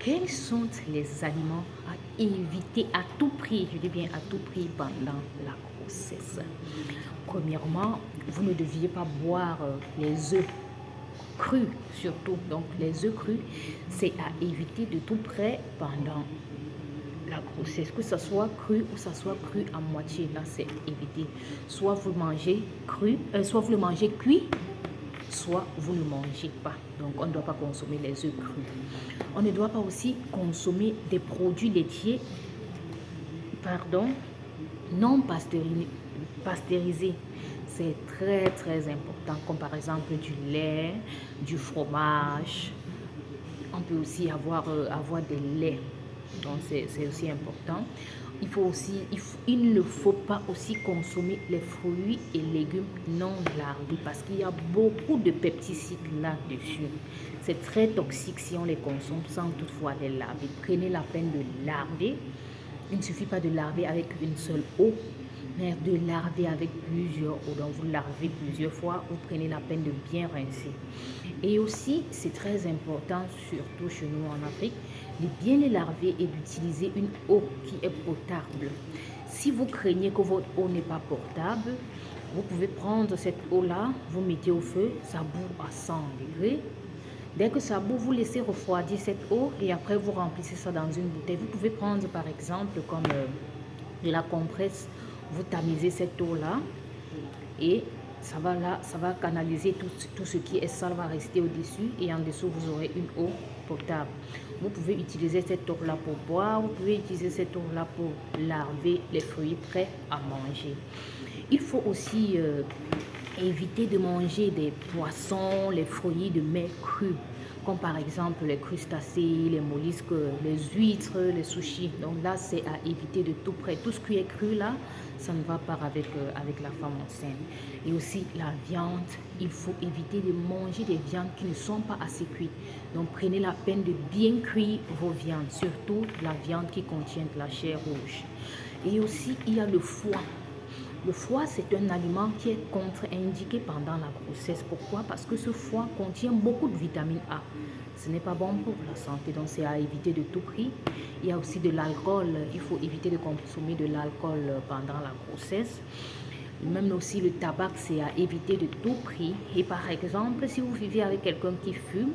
quels sont les aliments à éviter à tout prix, je dis bien à tout prix pendant la grossesse? Premièrement, vous ne deviez pas boire les œufs crus surtout. Donc les œufs crus, c'est à éviter de tout près pendant la grossesse, que ça soit cru ou ça soit cru à moitié, là c'est évité. Soit vous mangez cru, soit vous le mangez cuit, soit vous ne mangez pas. Donc on ne doit pas consommer les œufs crus. On ne doit pas aussi consommer des produits laitiers, non pasteurisés. C'est très très important, comme par exemple du lait, du fromage. On peut aussi avoir des laits. Donc c'est aussi important. Il ne faut pas aussi consommer les fruits et légumes non lardés parce qu'il y a beaucoup de pesticides là-dessus. C'est très toxique si on les consomme sans toutefois les laver. Prenez la peine de laver. Il ne suffit pas de laver avec une seule eau, mais de laver avec plusieurs eaux. Donc vous lavez plusieurs fois, vous prenez la peine de bien rincer. Et aussi, c'est très important, surtout chez nous en Afrique, de bien les laver et d'utiliser une eau qui est potable. Si vous craignez que votre eau n'est pas potable, vous pouvez prendre cette eau-là, vous mettez au feu, ça bout à 100 degrés. Dès que ça bout, vous laissez refroidir cette eau et après vous remplissez ça dans une bouteille. Vous pouvez prendre par exemple comme de la compresse, vous tamisez cette eau-là et ça va canaliser tout ce qui est sale, va rester au-dessus et en dessous vous aurez une eau potable. Vous pouvez utiliser cette eau-là pour boire, vous pouvez utiliser cette eau-là pour laver les fruits prêts à manger. Il faut aussi éviter de manger des poissons, les fruits de mer crus, comme par exemple les crustacés, les mollusques, les huîtres, les sushis. Donc là, c'est à éviter de tout près. Tout ce qui est cru là, ça ne va pas avec la femme enceinte. Et aussi la viande, il faut éviter de manger des viandes qui ne sont pas assez cuites. Donc prenez la peine de bien cuire vos viandes, surtout la viande qui contient de la chair rouge. Et aussi, il y a le foie. Le foie, c'est un aliment qui est contre-indiqué pendant la grossesse. Pourquoi? Parce que ce foie contient beaucoup de vitamine A. Ce n'est pas bon pour la santé, donc c'est à éviter de tout prix. Il y a aussi de l'alcool. Il faut éviter de consommer de l'alcool pendant la grossesse. Même aussi le tabac, c'est à éviter de tout prix. Et par exemple, si vous vivez avec quelqu'un qui fume,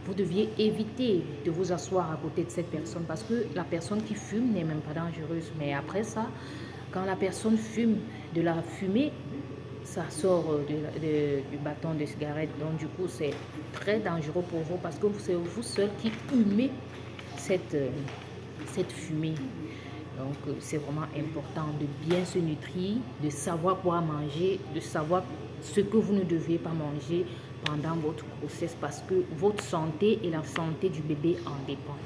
vous deviez éviter de vous asseoir à côté de cette personne parce que la personne qui fume n'est même pas dangereuse. Mais après ça, quand la personne fume de la fumée, ça sort du bâton de cigarette. Donc du coup, c'est très dangereux pour vous parce que c'est vous seul qui humez cette fumée. Donc c'est vraiment important de bien se nutrir, de savoir quoi manger, de savoir ce que vous ne devez pas manger pendant votre grossesse parce que votre santé et la santé du bébé en dépendent.